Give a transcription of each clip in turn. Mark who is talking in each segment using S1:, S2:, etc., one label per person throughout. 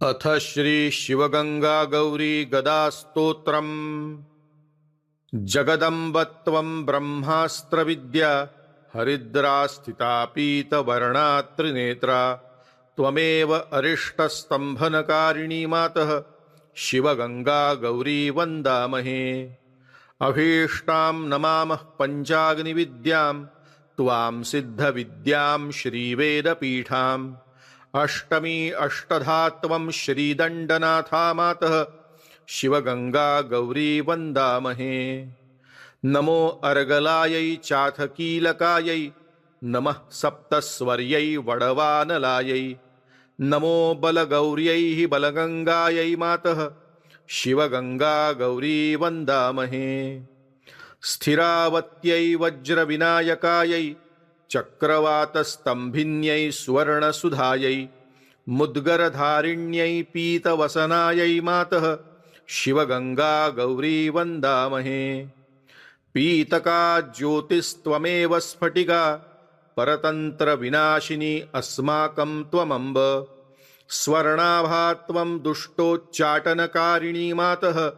S1: अथ श्री शिवगंगा गौरी गदा स्तोत्रम्। जगदम्ब त्वं ब्रह्मास्त्र विद्या हरिद्रा स्थिता पीतवर्णा त्रिनेत्रा त्वमेव अरिष्टस्तंभनकारिणी मातः शिवगंगा गौरी वन्दामहे। अभीष्टां नमामः पञ्चाग्निविद्यां त्वां सिद्धविद्यां श्रीवेदपीठाम्। अष्टमी अष्टधात्वं श्रीदण्डनाथा मातः शिवगंगा गौरी वन्दामहे। नमो अर्गलायै चाथ कीलकायै नमः सप्तस्वर्यै वडवानलायै। नमो बलगौर्यै बलगंगायै मातः शिवगंगा गौरी वन्दामहे। स्थिरावत्यै वज्रविनायकायै चक्रवातस्तंभिन्यै सुवर्णसुधायै मुद्गरधारिण्यै पीतवसनायै मातः शिवगंगा गौरी वन्दामहे। पीतका ज्योतिस्त्वमेव स्फटिका परतन्त्रविनाशिनी अस्माकं त्वमम्ब। स्वर्णाभा त्वं दुष्टोच्चाटनकारिणी मातः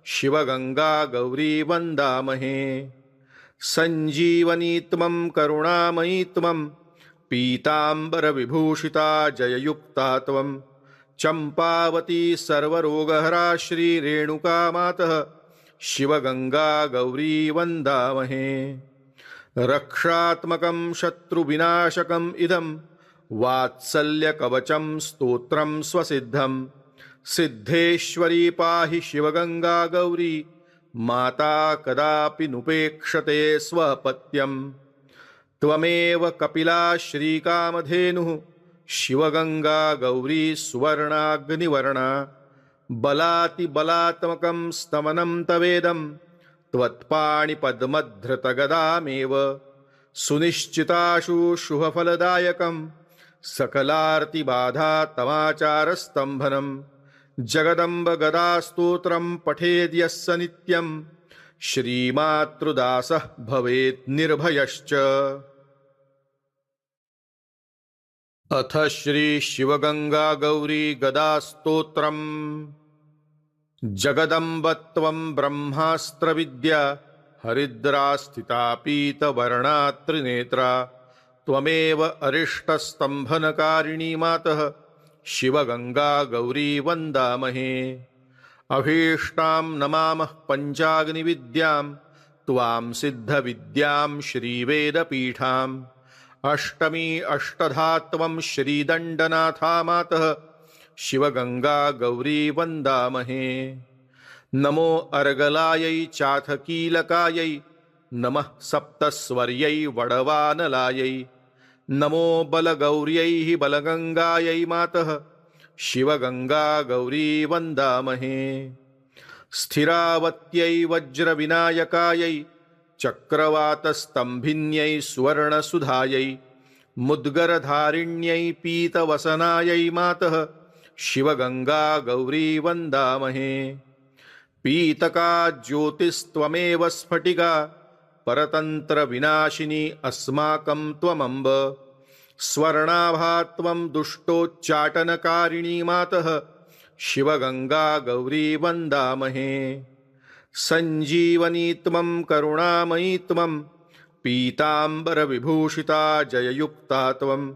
S1: शिवगंगा गौरी वन्दामहे। सञ्जीवनी त्वं करुणामयी त्वं पीताम्बरविभूषिता जययुक्ता त्वं चम्पावती सर्वरोगहरा श्रीरेणुका मातः शिवगंगा गौरी वन्दामहे। रक्षात्मकं शत्रुविनाशकम् इदं वात्सल्यकवचं स्तोत्रं स्वसिद्धं। सिद्धेश्वरी पाहि शिवगंगा गौरी माता कदापि नुपेक्षते स्वपत्यम्। त्वमेव कपिला श्रीकामधेनुः शिवगंगा गौरी सुवर्णाग्निवर्णा। बलातिबलात्मकं स्तमनं तवेदं त्वत्पाणिपद्मधृतगदामेव। सुनिश्चिताशु शुभफलदायकं सकलार्तिबाधा तमाचारस्तंभनम्। जगदम्ब गदास्तोत्रं पठेद्यस्य नित्यं श्रीमातृदासः भवेत् निर्भयश्च। अथ श्री शिवगंगा गौरी गदा स्तोत्रम्। जगदम्ब त्वं ब्रह्मास्त्र विद्या हरिद्रा स्थिता पीतवर्णा त्रिनेत्रा त्वमेव अरिष्टस्तंभनकारिणी मातः शिवगंगा गौरी वन्दामहे। अभीष्टां नमामः पञ्चाग्निविद्यां त्वां सिद्धविद्यां श्रीवेदपीठाम्। अष्टमी अष्टधात्वं श्रीदण्डनाथा मातः शिवगंगा गौरी वन्दामहे। नमो अर्गलायै चाथ कीलकायै नमः सप्तस्वर्यै वडवानलायै। नमो बलगौर्यै बलगंगायै मातः शिवगंगा गौरी वन्दामहे। स्थिरावत्यै वज्रविनायकायै चक्रवातस्तंभिन्यै सुवर्णसुधायै मुद्गरधारिण्यै पीतवसनायै मातः शिवगंगा गौरी वन्दामहे। पीतका ज्योतिस्त्वमेव स्फटिका परतन्त्रविनाशिनी अस्माकं त्वमम्ब। स्वर्णाभा त्वं दुष्टोच्चाटनकारिणी मातः शिवगंगा गौरी वन्दामहे। सञ्जीवनी त्वं करुणामयी त्वं पीताम्बरविभूषिता जययुक्ता त्वं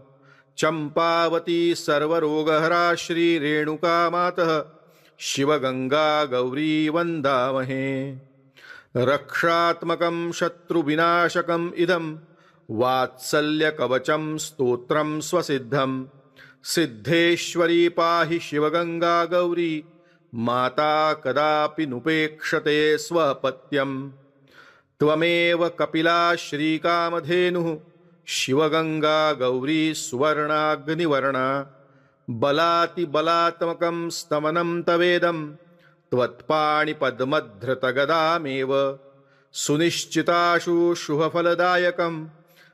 S1: चम्पावती सर्वरोगहरा श्रीरेणुका मातः शिवगंगा गौरी वन्दामहे। रक्षात्मकं शत्रुविनाशकम् इदं वात्सल्यकवचं स्तोत्रं स्वसिद्धं। सिद्धेश्वरी पाहि शिवगंगा गौरी माता कदापि नुपेक्षते स्वपत्यम्। त्वमेव कपिला श्रीकामधेनुः शिवगंगा गौरी सुवर्णाग्निवर्णा। बलातिबलात्मकं स्तमनं तवेदं त्वत्पाणिपद्मधृतगदामेव। सुनिश्चिताशु शुभफलदायकं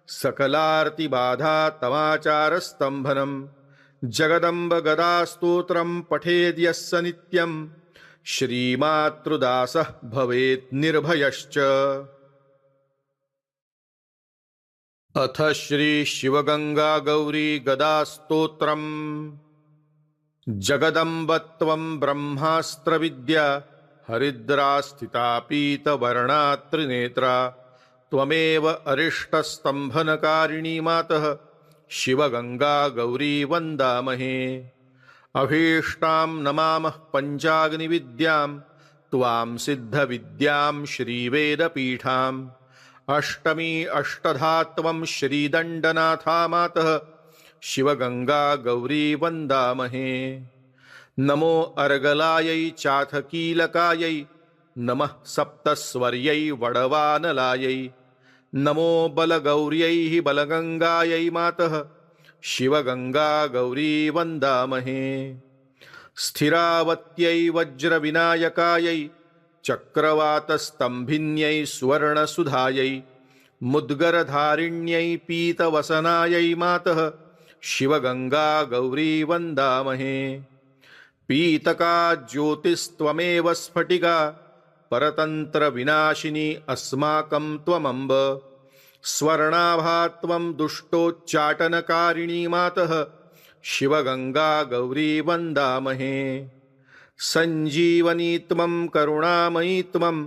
S1: सकलार्तिबाधा तमाचारस्तंभनम्। जगदम्ब गदास्तोत्रं पठेद्यस्य नित्यं श्रीमातृदासः भवेत् निर्भयश्च। अथ श्री शिवगंगा गौरी गदा स्तोत्रम्। जगदम्बत्वं ब्रह्मास्त्रविद्या हरिद्रास्थिता पीतवर्णा त्रिनेत्रा त्वमेव अरिष्टस्तम्भनकारिणी मातः शिवगङ्गा गौरी वन्दामहे। अभीष्टां नमामः पञ्चाग्निविद्यां त्वां सिद्धविद्यां श्रीवेदपीठाम् अष्टमी अष्टधा त्वं श्रीदण्डनाथा मातः शिवगङ्गा गौरी वन्दामहे। नमो अर्गलायै चाथ कीलकायै नमः सप्तस्वर्यै वडवानलायै नमो बलगौर्यै बलगङ्गायै मातः शिवगङ्गा गौरी वन्दामहे। स्थिरावत्यै वज्रविनायकायै चक्रवातस्तम्भिन्यै सुवर्णसुधायै मुद्गरधारिण्यै पीतवसनायै मातः शिवगङ्गा गौरी वन्दामहे। पीतका ज्योतिस्त्वमेव स्फटिका परतन्त्रविनाशिनी अस्माकं त्वमम्ब। स्वर्णाभा त्वं दुष्टोच्चाटनकारिणी मातः शिवगङ्गा गौरी वन्दामहे। सञ्जीवनी त्वं करुणामयी त्वं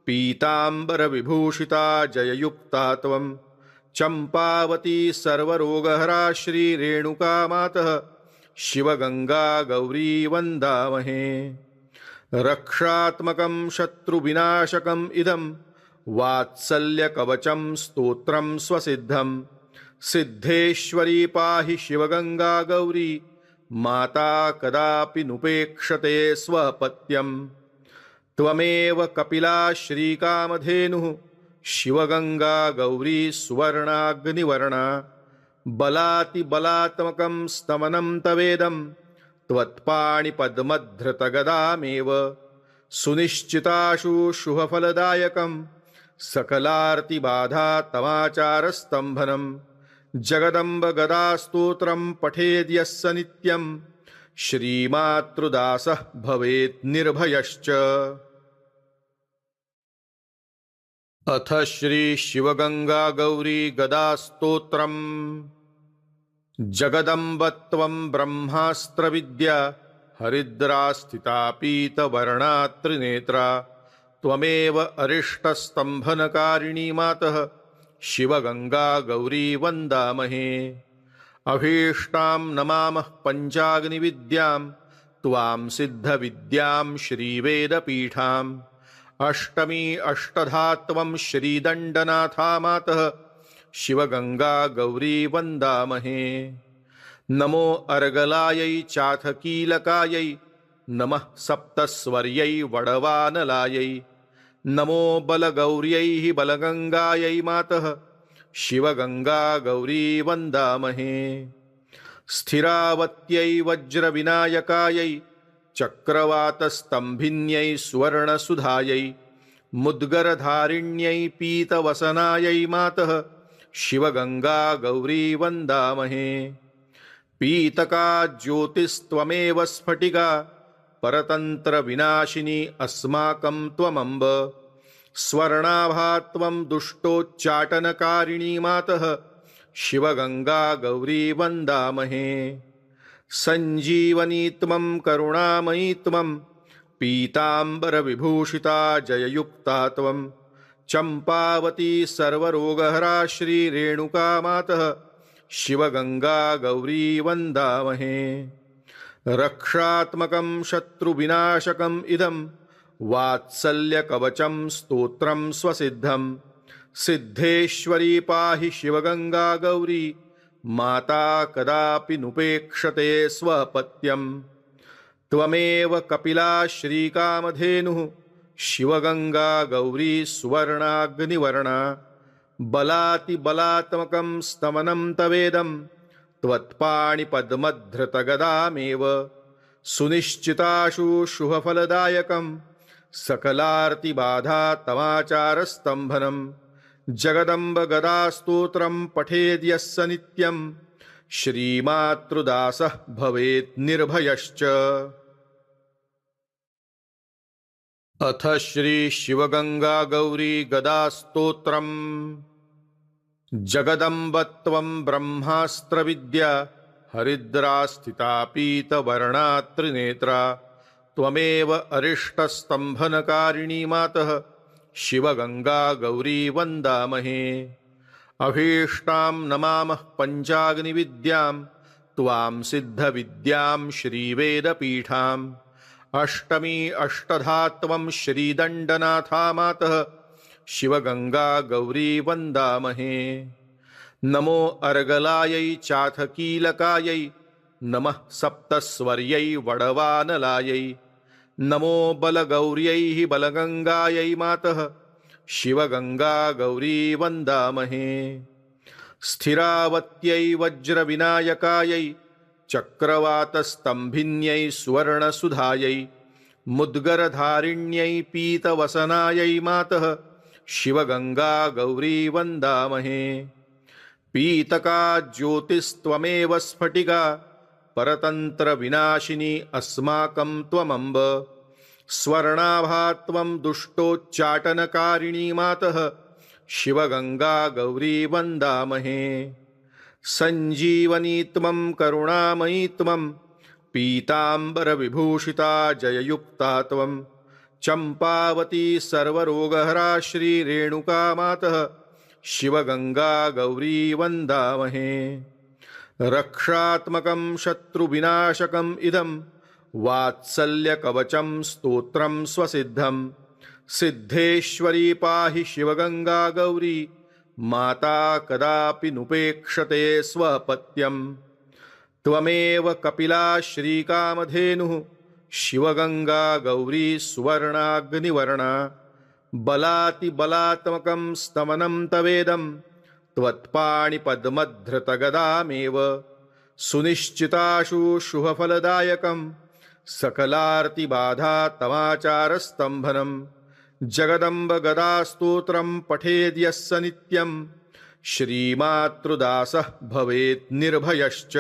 S1: पीताम्बरविभूषिता जययुक्ता त्वं चम्पावती सर्वरोगहरा श्रीरेणुका मातः शिवगङ्गा गौरी वन्दामहे। रक्षात्मकं शत्रुविनाशकम् इदं वात्सल्यकवचं स्तोत्रं स्वसिद्धं सिद्धेश्वरी पाहि शिवगङ्गा गौरी माता कदापि नुपेक्षते स्वपत्यं। त्वमेव कपिला श्रीकामधेनुः शिवगङ्गा गौरी सुवर्णाग्निवर्णा बलातिबलात्मकं स्तमनं तवेदं त्वत्पाणिपद्मधृतगदामेव सुनिश्चिताशु शुभफलदायकं सकलार्तिबाधा तमाचारस्तम्भनं। जगदम्ब गदास्तोत्रं पठेद्यस्य नित्यं श्रीमातृदासः भवेत् निर्भयश्च। अथ श्री शिवगङ्गा गौरी गदास्तोत्रम्। जगदम्बत्वं ब्रह्मास्त्रविद्या हरिद्रास्थिता पीतवर्णा त्रिनेत्रा त्वमेव अरिष्टस्तम्भनकारिणी मातः शिवगङ्गा गौरी वन्दामहे। अभीष्टां नमामः पञ्चाग्निविद्यां त्वां सिद्धविद्यां श्रीवेदपीठाम् अष्टमी अष्टधा त्वं श्रीदण्डनाथा मातः शिवगङ्गा गौरी वन्दामहे। नमो अर्गलायै चाथ कीलकायै नमः सप्तस्वर्यै वडवानलायै नमो बलगौर्यै बलगङ्गायै मातः शिवगङ्गा गौरी वन्दामहे। स्थिरावत्यै वज्रविनायकायै चक्रवातस्तम्भिन्यै सुवर्णसुधायै मुद्गरधारिण्यै पीतवसनायै मातः शिवगङ्गा गौरी वन्दामहे। पीतका ज्योतिस्त्वमेव स्फटिका परतन्त्रविनाशिनी अस्माकं त्वमम्ब। स्वर्णाभा त्वं दुष्टोच्चाटनकारिणी मातः शिवगङ्गा गौरी वन्दामहे। सञ्जीवनी त्वं करुणामयी त्वं पीताम्बरविभूषिता जययुक्ता त्वं चम्पावती सर्वरोगहरा श्रीरेणुका मातः शिवगङ्गा गौरी वन्दामहे। रक्षात्मकं शत्रुविनाशकम् इदं वात्सल्यकवचं स्तोत्रं स्वसिद्धं सिद्धेश्वरी पाहि शिवगङ्गा गौरी माता कदापि नुपेक्षते स्वपत्यं। त्वमेव कपिला श्रीकामधेनुः शिवगङ्गा गौरी सुवर्णाग्निवर्णा बलातिबलात्मकं स्तमनं तवेदं त्वत्पाणिपद्मधृतगदामेव सुनिश्चिताशु शुभफलदायकं सकलार्तिबाधा तमाचारस्तम्भनं। जगदम्ब गदास्तोत्रं पठेद्यस्य नित्यं श्रीमातृदासः भवेत् निर्भयश्च। अथ श्री शिवगङ्गा गौरी गदास्तोत्रम्। जगदम्बत्वं ब्रह्मास्त्रविद्या हरिद्रा स्थिता पीतवर्णा त्रिनेत्रा त्वमेव अरिष्टस्तम्भनकारिणी मातः शिवगंगा गौरी वन्दामहे। अभीष्टां नमामः पञ्चाग्निविद्यां त्वां सिद्धविद्यां श्रीवेदपीठाम्। अष्टमी अष्टधा त्वं श्रीदण्डनाथा मातः शिवगंगा गौरी वन्दामहे। नमो अर्गलायै चाथ कीलकायै नमः सप्तस्वर्यै वडवानलायै। नमो बलगौर्यै बलगंगायै मातः शिवगंगा गौरी वन्दामहे। स्थिरावत्यै वज्रविनायकायै चक्रवातस्तंभिन्यै सुवर्णसुधायै मुद्गरधारिण्यै पीतवसनायै मातः शिवगंगा गौरी वन्दामहे। पीतका ज्योतिस्त्वमेव स्फटिका परतन्त्रविनाशिनी अस्माकं त्वमम्ब। स्वर्णाभा त्वं दुष्टोच्चाटनकारिणी मातः शिवगंगा गौरी वन्दामहे। सञ्जीवनी त्वं करुणामयी त्वं पीताम्बरविभूषिता जययुक्ता त्वं। चम्पावती सर्वरोगहरा श्रीरेणुका मातः शिवगंगा गौरी वन्दामहे। रक्षात्मकं शत्रुविनाशकम् इदं वात्सल्यकवचं स्तोत्रं स्वसिद्धं। सिद्धेश्वरी पाहि शिवगंगा गौरी माता कदापि नुपेक्षते स्वपत्यं। त्वमेव कपिला श्रीकामधेनुः शिवगंगा गौरी सुवर्णाग्निवर्णा। बलातिबलात्मकं स्तमनं तवेदं त्वत्पाणिपद्मधृतगदामेव। सुनिश्चिताशु शुभफलदायकं सकलार्तिबाधा तमाचारस्तंभनम्। जगदम्ब गदास्तोत्रं पठेद्यस्य नित्यं श्रीमातृदासः भवेत् निर्भयश्च।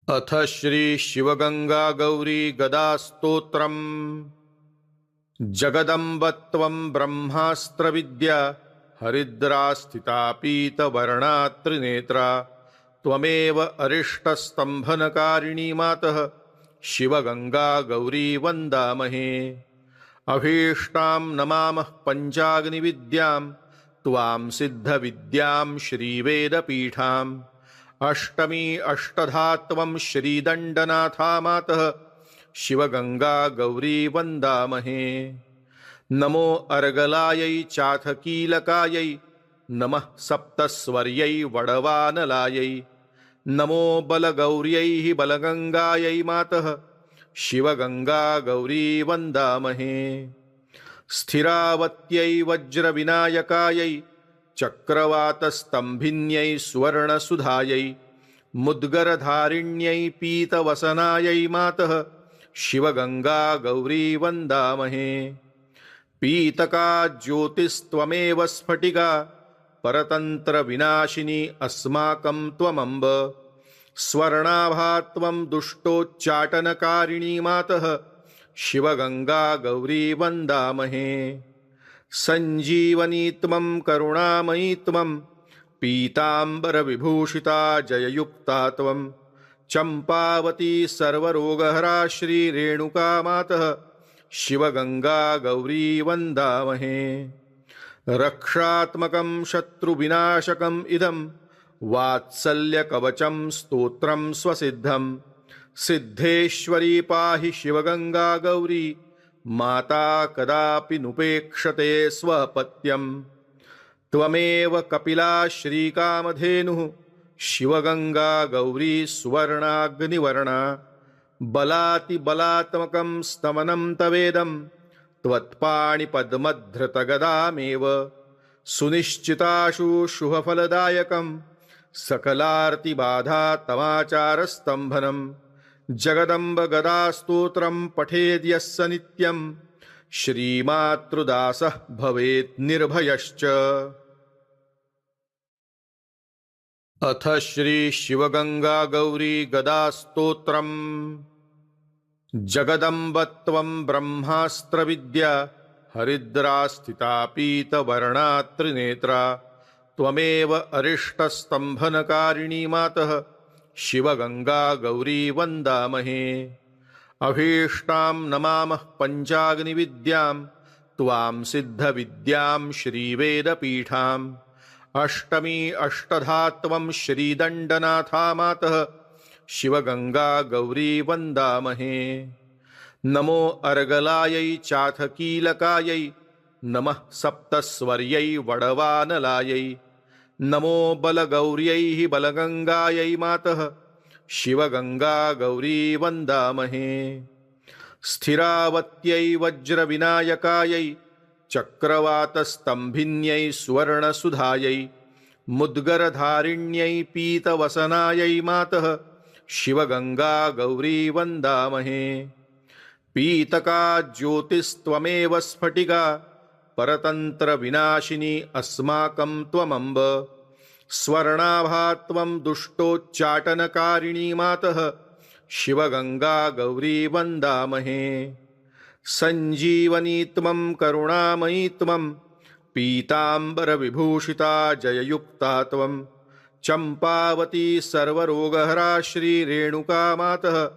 S1: अथ श्री शिवगंगा गौरी गदास्तोत्रम्। जगदम्ब त्वं ब्रह्मास्त्रविद्या हरिद्रा स्थिता पीतवर्णा त्रिनेत्रा त्वमेव अरिष्टस्तम्भनकारिणी मातः शिवगंगा गौरी वन्दामहे। अभीष्टां नमामः पञ्चाग्निविद्यां त्वां सिद्धविद्यां श्रीवेदपीठाम्। अष्टमी अष्टधा त्वं श्रीदण्डनाथा मातः शिवगंगा गौरी वन्दामहे। नमो अर्गलायै चाथ कीलकायै नमः सप्तस्वर्यै वडवानलायै। नमो बलगौर्यै बलगंगायै मातः शिवगंगा गौरी वन्दामहे। स्थिरावत्यै वज्रविनायकायै चक्रवातस्तंभिन्यै सुवर्णसुधायै मुद्गरधारिण्यै पीतवसनायै मातः शिवगंगा गौरी वन्दामहे। पीतका ज्योतिस्त्वमेव स्फटिका परतन्त्रविनाशिनी अस्माकं त्वमम्ब। स्वर्णाभा त्वं दुष्टोच्चाटनकारिणी मातः शिवगंगा गौरी वन्दामहे। सञ्जीवनी त्वं करुणामयी त्वं पीताम्बरविभूषिता जययुक्ता त्वं। चम्पावती सर्वरोगहरा श्रीरेणुका मातः शिवगंगा गौरी वन्दामहे। रक्षात्मकं शत्रुविनाशकम् इदं वात्सल्यकवचं स्तोत्रं स्वसिद्धं। सिद्धेश्वरी पाहि शिवगंगा गौरी माता कदापि नुपेक्षते स्वपत्यं। त्वमेव कपिला श्रीकामधेनुः शिवगंगा गौरी सुवर्णाग्निवर्णा। बलातिबलात्मकं स्तमनं तवेदं त्वत्पाणिपद्मधृतगदामेव। सुनिश्चिताशु शुभफलदायकं सकलार्तिबाधा तमाचारस्तंभनम्। जगदम्ब गदास्तोत्रं पठेद्यस्य नित्यं श्रीमातृदासः भवेत् निर्भयश्च। अथ श्री शिवगंगा गौरी गदास्तोत्रम्। जगदम्ब त्वं ब्रह्मास्त्रविद्या हरिद्रा स्थिता पीतवर्णा त्रिनेत्रा त्वमेव अरिष्टस्तम्भनकारिणी मातः शिवगङ्गा गौरी वन्दामहे। अभीष्टां नमामः पञ्चाग्निविद्यां त्वां सिद्धविद्यां श्रीवेदपीठाम्। अष्टमी अष्टधात्वं श्रीदण्डनाथा मातः शिवगङ्गा गौरी वन्दामहे। नमो अर्गलायै चाथ कीलकायै नमः सप्तस्वर्यै वडवानलायै। नमो बलगौर्यै बलगङ्गायै मातः शिवगङ्गा गौरी वन्दामहे। स्थिरावत्यै वज्रविनायकायै चक्रवातस्तम्भिन्यै सुवर्णसुधायै। मुद्गरधारिण्यै पीतवसनायै मातः शिवगङ्गा गौरी वन्दामहे। पीतका ज्योतिस्त्वमेव स्फटिका परतन्त्रविनाशिनी अस्माकं त्वमम्ब। स्वर्णाभा त्वं दुष्टोच्चाटनकारिणी मातः शिवगङ्गा गौरी वन्दामहे। सञ्जीवनी त्वं करुणामयी त्वं पीताम्बरविभूषिता जययुक्ता त्वं। चम्पावती सर्वरोगहरा श्रीरेणुका मातः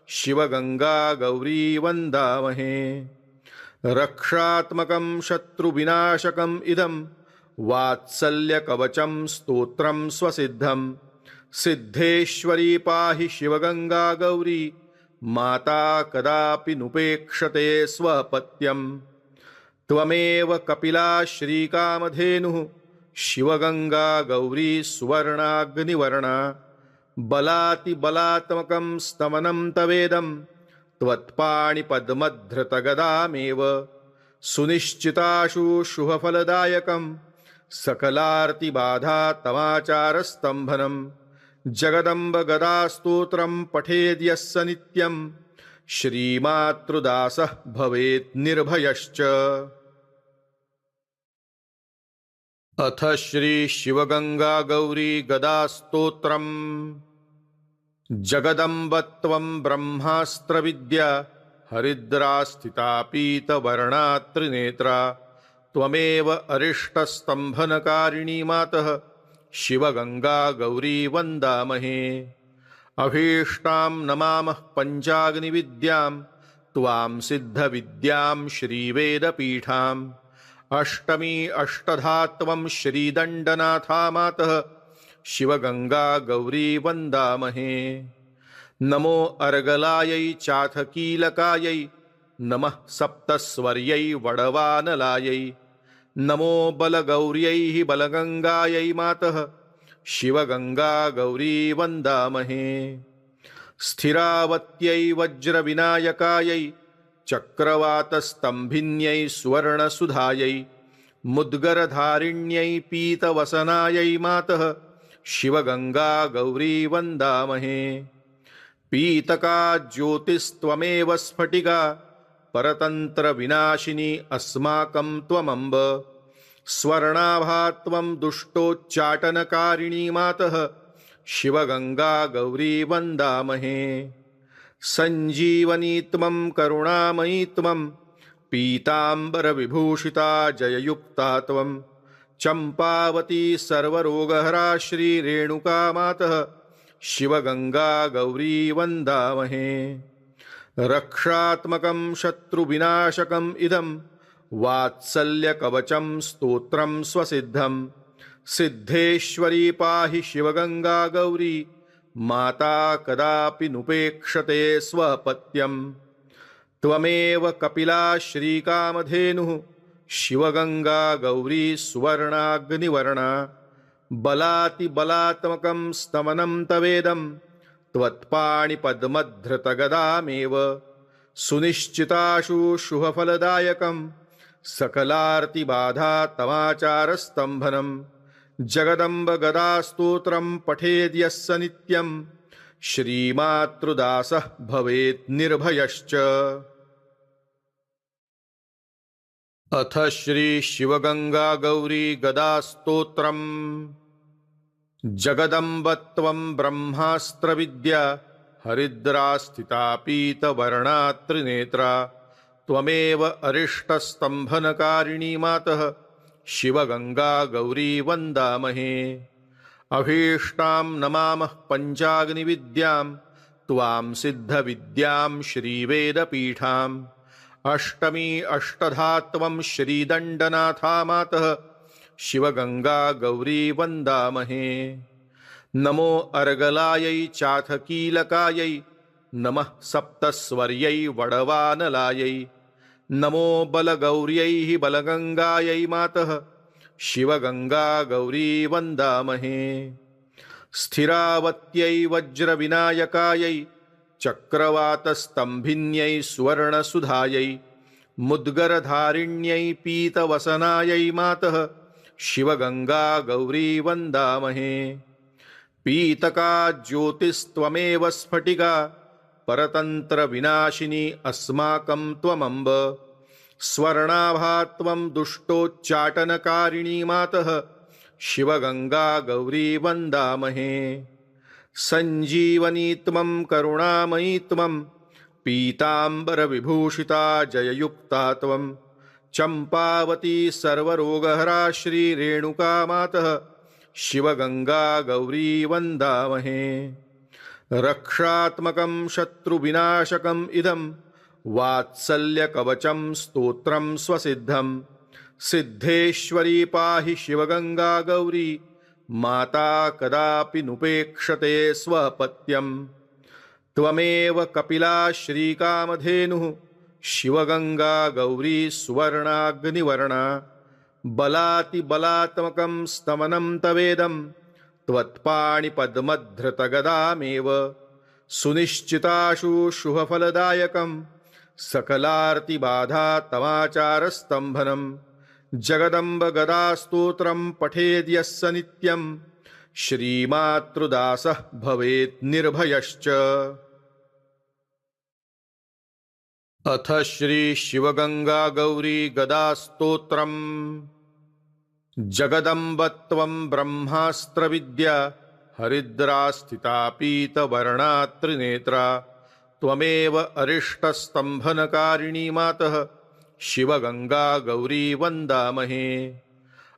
S1: शिवगङ्गा गौरी वन्दामहे। रक्षात्मकं शत्रुविनाशकम् इदं वात्सल्यकवचं स्तोत्रं स्वसिद्धं। सिद्धेश्वरी पाहि शिवगङ्गा गौरी माता कदापि नुपेक्षते स्वपत्यम्। त्वमेव कपिला श्रीकामधेनुः शिवगङ्गा गौरी सुवर्णाग्निवर्णा। बलातिबलात्मकं स्तमनं तवेदं त्वत्पाणिपद्मधृतगदामेव। सुनिश्चिताशु शुभफलदायकं सकलार्तिबाधा तमाचारस्तम्भनं। जगदम्ब गदास्तोत्रं पठेद्यस्य नित्यं श्रीमातृदासः भवेत् निर्भयश्च। अथ श्री शिवगङ्गा गौरी गदास्तोत्रम्। जगदम्ब त्वं ब्रह्मास्त्रविद्या हरिद्रास्थिता पीतवर्णा त्रिनेत्रा। त्वमेव अरिष्टस्तम्भनकारिणी मातः शिवगङ्गा गौरी वन्दामहे। अभीष्टां नमामः पञ्चाग्निविद्यां त्वां सिद्धविद्यां श्रीवेदपीठाम्। अष्टमी अष्टधात्वं श्रीदण्डनाथा मातः शिवगङ्गा गौरी वन्दामहे। नमो अर्गलायै चाथ कीलकायै नमः सप्तस्वर्यै वडवानलायै। नमो बलगौर्यै बलगङ्गायै मातः शिवगङ्गा गौरी वन्दामहे। स्थिरावत्यै वज्रविनायकायै चक्रवातस्तम्भिन्यै सुवर्णसुधायै। मुद्गरधारिण्यै पीतवसनायै मातः शिवगङ्गा गौरी वन्दामहे। पीतका ज्योतिस्त्वमेव स्फटिका परतन्त्रविनाशिनी अस्माकं त्वमम्ब। स्वर्णाभा त्वं दुष्टोच्चाटनकारिणी मातः शिवगङ्गा गौरी वन्दामहे। सञ्जीवनी त्वं करुणामयी त्वं पीताम्बरविभूषिता जययुक्ता त्वं। चम्पावती सर्वरोगहरा श्रीरेणुका मातः शिवगङ्गा गौरी वन्दामहे। रक्षात्मकं शत्रुविनाशकम् इदं वात्सल्यकवचं स्तोत्रं स्वसिद्धं। सिद्धेश्वरी पाहि शिवगङ्गा गौरी माता कदापि नुपेक्षते स्वपत्यम्। त्वमेव कपिला श्रीकामधेनुः शिवगङ्गा गौरी सुवर्णाग्निवर्णा। बलातिबलात्मकं स्तमनं तवेदं त्वत्पाणिपद्मधृतगदामेव। सुनिश्चिताशु शुभफलदायकं सकलार्तिबाधा तमाचारस्तम्भनं। जगदम्ब गदास्तोत्रं पठेद्यस्य नित्यं श्रीमातृदासः भवेत् निर्भयश्च। अथ श्री शिवगङ्गा गौरी गदास्तोत्रम्। जगदम्ब त्वं ब्रह्मास्त्रविद्या हरिद्रास्थिता पीतवर्णा त्रिनेत्रा। त्वमेव अरिष्टस्तम्भनकारिणी मातः शिवगंगा गौरी वन्दामहे। अभीष्टां नमामः पञ्चाग्निविद्यां त्वां सिद्धविद्यां श्रीवेदपीठाम्। अष्टमी अष्टधात्वं श्रीदण्डनाथा मातः शिवगंगा गौरी वन्दामहे। नमो अर्गलायै चाथ कीलकायै नमः सप्तस्वर्यै वडवानलायै। नमो बलगौर्यै बलगंगायै मातः शिवगंगा गौरी वन्दामहे। स्थिरावत्यै वज्रविनायकायै चक्रवातस्तंभिन्यै सुवर्णसुधायै। मुद्गरधारिण्यै पीतवसनायै मातः शिवगंगा गौरी वन्दामहे। पीतका ज्योतिस्त्वमेव स्फटिका परतन्त्रविनाशिनी अस्माकं त्वमम्ब। स्वर्णाभा त्वं दुष्टोच्चाटनकारिणी मातः शिवगंगा गौरी वन्दामहे। सञ्जीवनी त्वं करुणामयी त्वं पीताम्बरविभूषिता जययुक्ता त्वं। चम्पावती सर्वरोगहरा श्रीरेणुका मातः शिवगंगा गौरी वन्दामहे। रक्षात्मकं शत्रुविनाशकम् इदं वात्सल्यकवचं स्तोत्रं स्वसिद्धं। सिद्धेश्वरी पाहि शिवगंगा गौरी माता कदापि नुपेक्षते स्वपत्यम्। त्वमेव कपिला श्रीकामधेनुः शिवगंगा गौरी सुवर्णाग्निवर्णा। बलातिबलात्मकं स्तमनं तवेदं त्वत्पाणिपद्मधृतगदामेव। सुनिश्चिताशु शुभफलदायकं सकलार्तिबाधा तमाचारस्तंभनं। जगदम्ब गदास्तोत्रं पठेद्यस्य नित्यं श्रीमातृदासः भवेत् निर्भयश्च। अथ श्री शिवगंगा गौरी गदास्तोत्रम्। जगदम्ब त्वं ब्रह्मास्त्रविद्या हरिद्रा स्थिता पीतवर्णा त्रिनेत्रा। त्वमेव अरिष्टस्तंभनकारिणी मातः शिवगंगा गौरी वन्दामहे।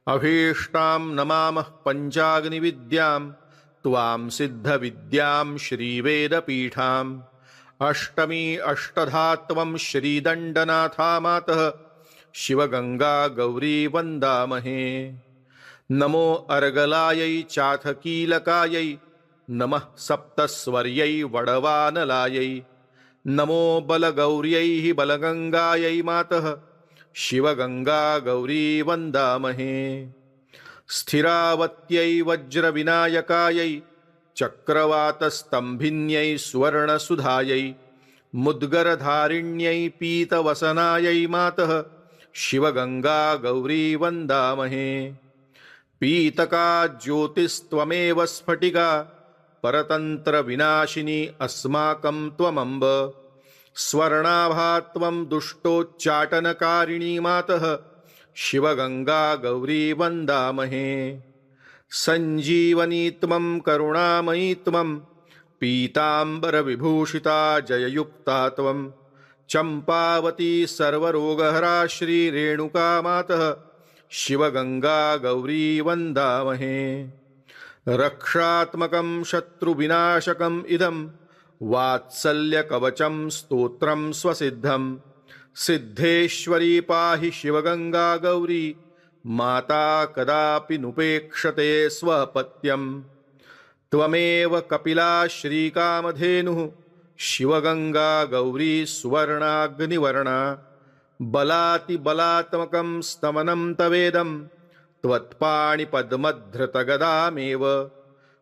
S1: अभीष्टां नमामः पञ्चाग्निविद्यां त्वां सिद्धविद्यां श्रीवेदपीठाम्। अष्टमी अष्टधात्वं श्रीदण्डनाथा मातः शिवगंगा गौरी वन्दामहे। नमो अर्गलायै चाथ कीलकायै नमः सप्तस्वर्यै वडवानलायै। नमो बलगौर्यै बलगंगायै मातः शिवगंगा गौरी वन्दामहे। स्थिरावत्यै वज्रविनायकायै चक्रवातस्तंभिन्यै सुवर्णसुधायै। मुद्गरधारिण्यै पीतवसनायै मातः शिवगंगा गौरी वन्दामहे। पीतका ज्योतिस्त्वमेव स्फटिका परतन्त्रविनाशिनी अस्माकं त्वमम्ब। स्वर्णाभा त्वं दुष्टोच्चाटनकारिणी मातः शिवगंगा गौरी वन्दामहे। सञ्जीवनी त्वं करुणामयी त्वं पीताम्बरविभूषिता जययुक्ता त्वं। चम्पावती सर्वरोगहरा श्रीरेणुका मातः शिवगंगा गौरी वन्दामहे। रक्षात्मकं शत्रुविनाशकम् इदं वात्सल्यकवचं स्तोत्रं स्वसिद्धं। सिद्धेश्वरी पाहि शिवगंगा गौरी माता कदापि नुपेक्षते स्वपत्यम्। त्वमेव कपिला श्रीकामधेनुः शिवगंगा गौरी सुवर्णाग्निवर्णा। बलातिबलात्मकं स्तमनं तवेदं त्वत्पाणिपद्मधृतगदामेव।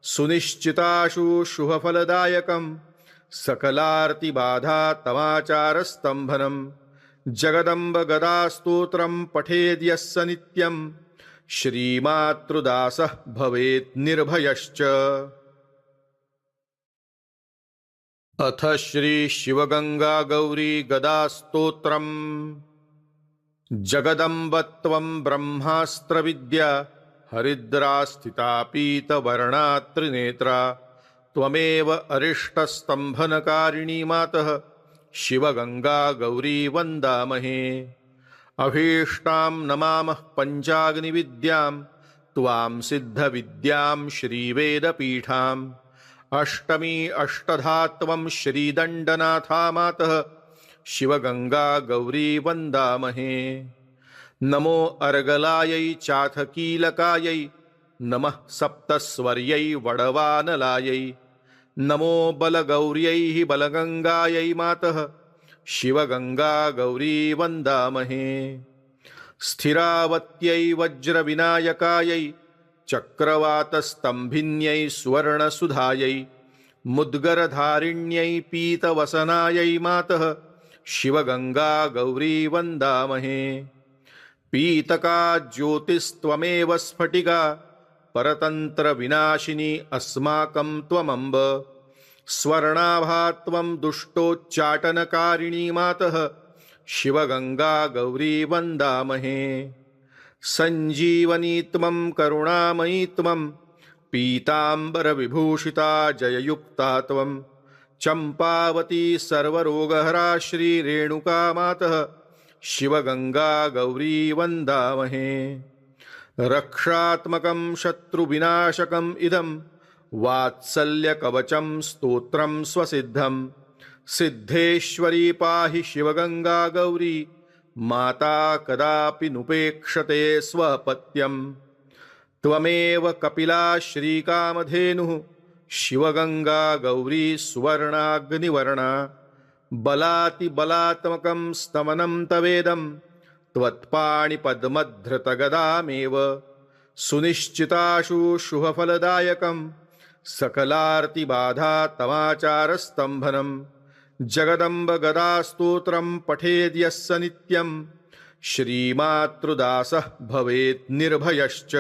S1: सुनिश्चिताशु शुभफलदायकं सकलार्तिबाधा तमाचारस्तंभनं। जगदम्ब गदास्तोत्रं पठेद्यस्य नित्यं श्रीमातृदासः भवेत् निर्भयश्च। अथ श्री शिवगंगा गौरी गदास्तोत्रम्। जगदम्ब त्वं ब्रह्मास्त्रविद्या हरिद्रा स्थिता पीतवर्णा त्रिनेत्रा। त्वमेव अरिष्टस्तंभनकारिणी मातः शिवगंगा गौरी वन्दामहे। अभीष्टां नमामः पञ्चाग्निविद्यां त्वां सिद्धविद्यां श्रीवेदपीठाम् अष्टमी अष्टधा त्वं श्रीदण्डनाथा मातः शिवगङ्गा गौरी वन्दामहे। नमो अर्गलायै चाथ कीलकायै नमः सप्तस्वर्यै वडवानलायै नमो बलगौर्यै बलगङ्गायै मातः शिवगङ्गा गौरी वन्दामहे। स्थिरावत्यै वज्रविनायकायै चक्रवातस्तम्भिन्यै स्वर्णसुधायै मुद्गरधारिण्यै पीतवसनायै मातः शिवगङ्गा गौरी वन्दामहे। पीतका ज्योतिस्त्वमेव स्फटिका परतन्त्रविनाशिनी अस्माकं त्वमम्ब। स्वर्णाभा त्वं दुष्टोच्चाटनकारिणी मातः शिवगङ्गा गौरी वन्दामहे। सञ्जीवनी त्वं करुणामयी त्वं पीताम्बरविभूषिता जययुक्ता त्वं चम्पावती सर्वरोगहरा श्रीरेणुका मातः शिवगङ्गा गौरी वन्दामहे। रक्षात्मकं शत्रुविनाशकम् इदं वात्सल्यकवचं स्तोत्रं स्वसिद्धं सिद्धेश्वरी पाहि शिवगङ्गा गौरी माता कदापि नुपेक्षते स्वपत्यं। त्वमेव कपिला श्रीकामधेनुः शिवगङ्गा गौरी सुवर्णाग्निवर्णा बलातिबलात्मकं स्तमनं तवेदं त्वत्पाणिपद्मधृतगदामेव सुनिश्चिताशु शुभफलदायकं सकलार्तिबाधा तमाचारस्तम्भनं जगदम्ब गदास्तोत्रं पठेद्यस्य नित्यं श्रीमातृदासः भवेत् निर्भयश्च।